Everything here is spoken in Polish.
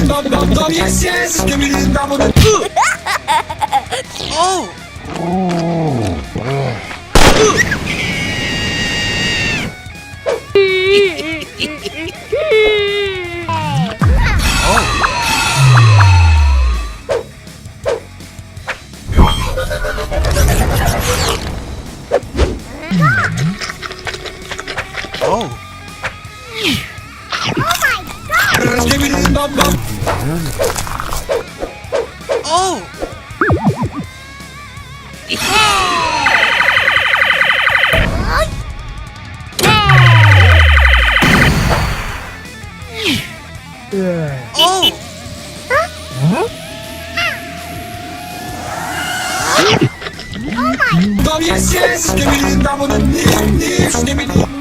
dum dum dum, yes yes. Skibidi dum dum. Oh! Oh! Skibidi dum dum. Oh! Oh! Dum yes yes. Skibidi dum dum. Skibidi.